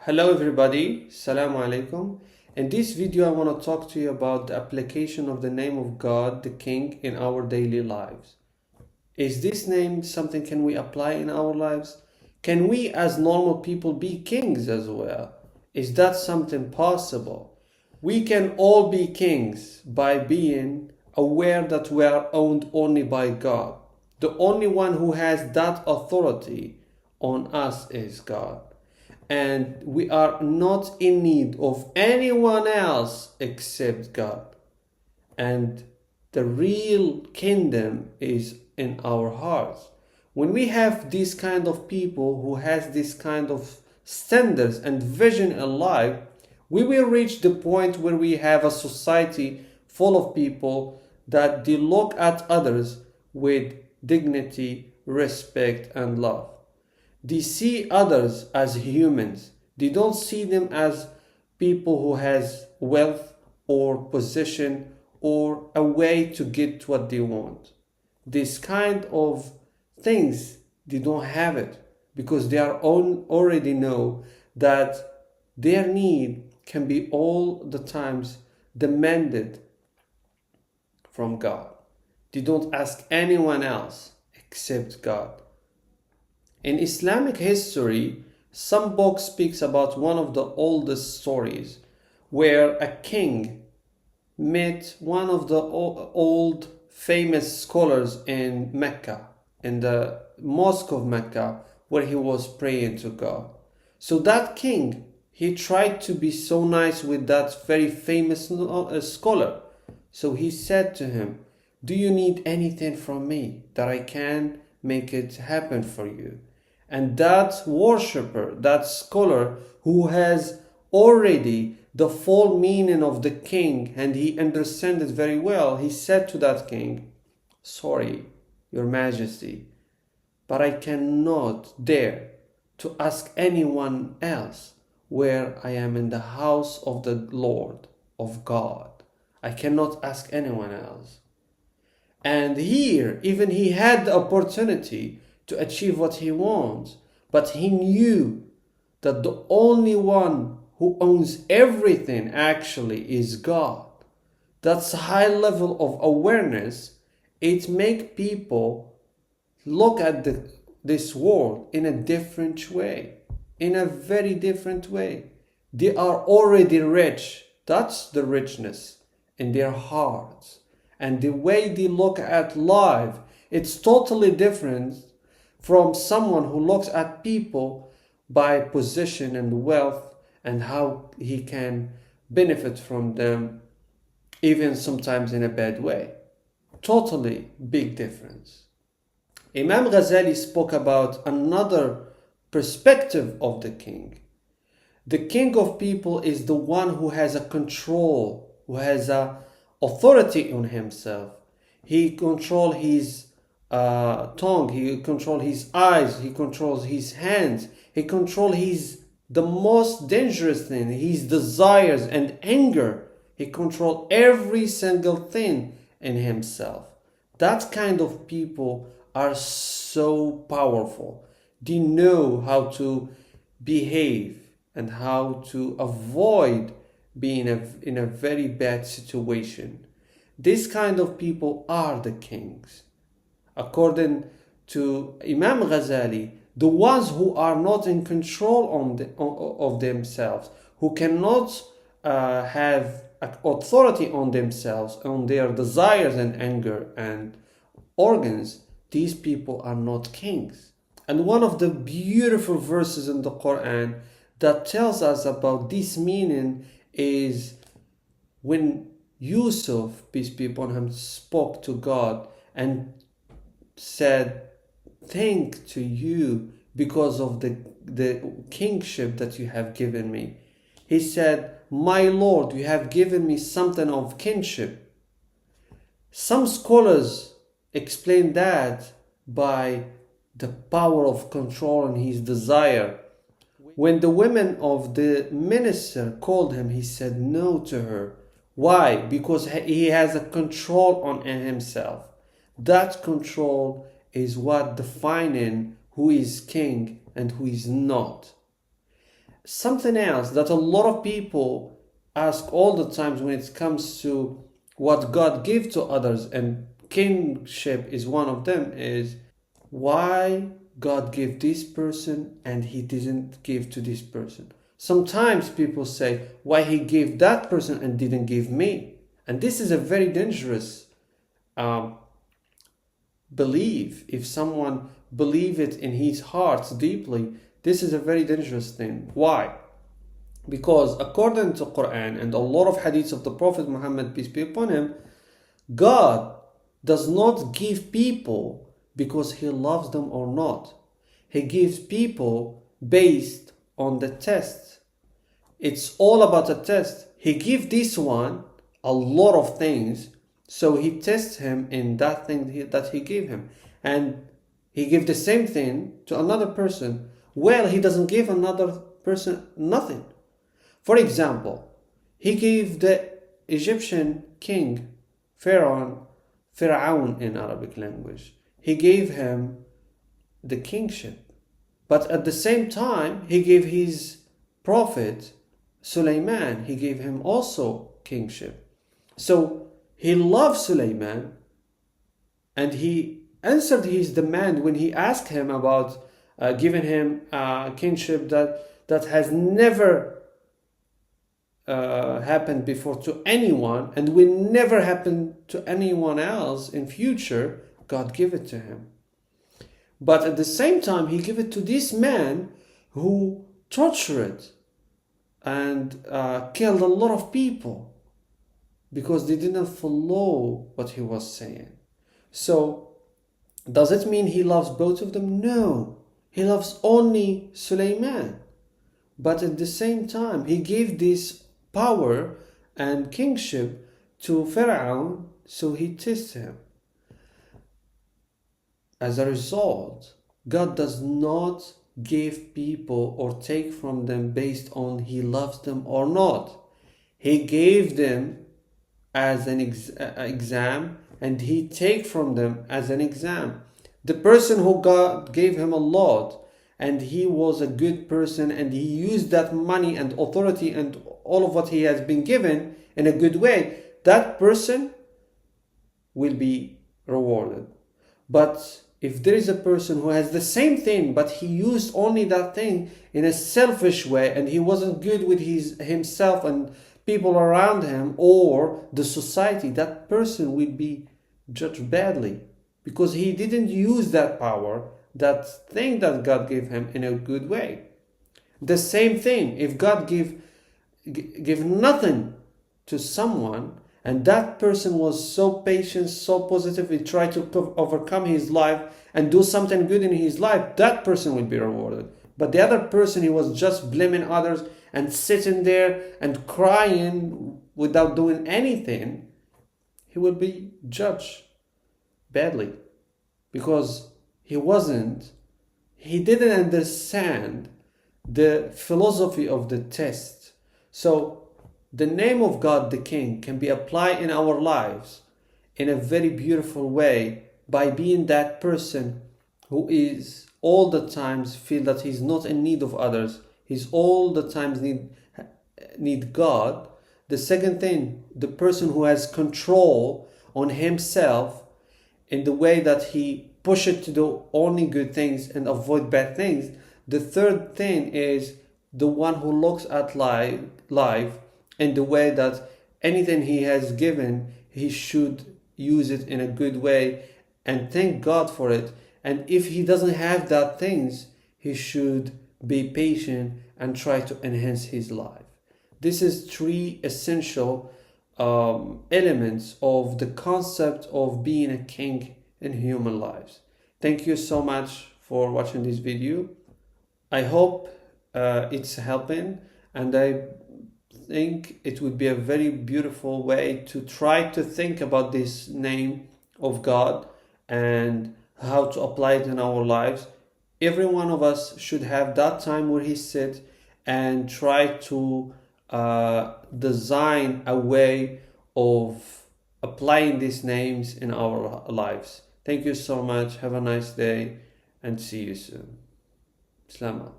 Hello everybody, Assalamu alaikum. In this video I want to talk to you about the application of the name of God, the King, in our daily lives. Is this name something can we apply in our lives? Can we as normal people be kings as well? Is that something possible? We can all be kings by being aware that we are owned only by God. The only one who has that authority on us is God. And we are not in need of anyone else except God. And the real kingdom is in our hearts. When we have these kind of people who has this kind of standards and vision in life, we will reach the point where we have a society full of people that they look at others with dignity, respect, and love. They see others as humans. They don't see them as people who has wealth or position or a way to get what they want. This kind of things, they don't have it because they are already know that their need can be all the times demanded from God. They don't ask anyone else except God. In Islamic history, some book speaks about one of the oldest stories where a king met one of the old famous scholars in Mecca, in the mosque of Mecca, where he was praying to God. So that king, he tried to be so nice with that very famous scholar. So he said to him, "Do you need anything from me that I can make it happen for you?" And that worshipper, that scholar who has already the full meaning of the king and he understands it very well, he said to that king, "Sorry, your majesty, but I cannot dare to ask anyone else where I am in the house of the Lord, of God. I cannot ask anyone else." And here, even he had the opportunity to achieve what he wants, but he knew that the only one who owns everything actually is God. That's a high level of awareness. It makes people look at this world in a different way, in a very different way. They are already rich. That's the richness in their hearts. And the way they look at life, it's totally different from someone who looks at people by position and wealth and how he can benefit from them, even sometimes in a bad way. Totally big difference. Imam Ghazali spoke about another perspective of the king. The king of people is the one who has a control, who has a authority on himself. He controls his tongue, he controls his eyes, he controls his hands, he controls the most dangerous thing, his desires and anger. He controls every single thing in himself. That kind of people are so powerful. They know how to behave and how to avoid being in a very bad situation. This kind of people are the kings. According to Imam Ghazali, the ones who are not in control of themselves, who cannot have authority on themselves, on their desires and anger and organs, these people are not kings. And one of the beautiful verses in the Quran that tells us about this meaning is when Yusuf, peace be upon him, spoke to God and said, "Thank to you because of the kingship that you have given me." He said, "My Lord, you have given me something of kinship." Some scholars explain that by the power of control and his desire. When the women of the minister called him, he said no to her. Why? Because he has a control on himself. That control is what defining who is king and who is not. something else that a lot of people ask all the times when it comes to what God gives to others, and kingship is one of them, is why God gave this person and he didn't give to this person. Sometimes people say why he gave that person and didn't give me. And this is a very dangerous belief. If someone believes it in his heart deeply, this is a very dangerous thing. Why? Because according to Quran and a lot of hadiths of the Prophet Muhammad, peace be upon him, God does not give people because he loves them or not. He gives people based on the test. It's all about a test. He gives this one a lot of things, so he tests him in that thing that he gave him. And he gives the same thing to another person. Well, he doesn't give another person nothing. For example, he gave the Egyptian king, Pharaoh in Arabic language, he gave him the kingship. But at the same time, he gave his prophet, Sulaiman, he gave him also kingship. So he loved Sulaiman, and he answered his demand when he asked him about giving him kingship that has never happened before to anyone and will never happen to anyone else in future. God gave it to him. But at the same time, he gave it to this man who tortured and killed a lot of people because they didn't follow what he was saying. So does it mean he loves both of them? No, he loves only Sulaiman. But at the same time, he gave this power and kingship to Pharaoh, so he tests him. As a result, God does not give people or take from them based on he loves them or not. He gave them as an exam, and he take from them as an exam. The person who God gave him a lot, and he was a good person, and he used that money and authority and all of what he has been given in a good way, that person will be rewarded. But if there is a person who has the same thing, but he used only that thing in a selfish way, and he wasn't good with himself and people around him or the society, that person will be judged badly because he didn't use that power, that thing that God gave him, in a good way. The same thing, if God give nothing to someone, and that person was so patient, so positive, he tried to overcome his life and do something good in his life, that person will be rewarded. But the other person, he was just blaming others and sitting there and crying without doing anything, he will be judged badly because he didn't understand the philosophy of the test. So the name of God, the King, can be applied in our lives in a very beautiful way by being that person who is all the times feel that he's not in need of others. He's all the times need God. The second thing, the person who has control on himself in the way that he push it to do only good things and avoid bad things. The third thing is the one who looks at life in the way that anything he has given, he should use it in a good way and thank God for it. And if he doesn't have that things, he should be patient and try to enhance his life. This is three essential elements of the concept of being a king in human lives. Thank you so much for watching this video. I hope it's helping, and I think it would be a very beautiful way to try to think about this name of God and how to apply it in our lives. Every one of us should have that time where he sits and try to design a way of applying these names in our lives. Thank you so much. Have a nice day and see you soon. Slama.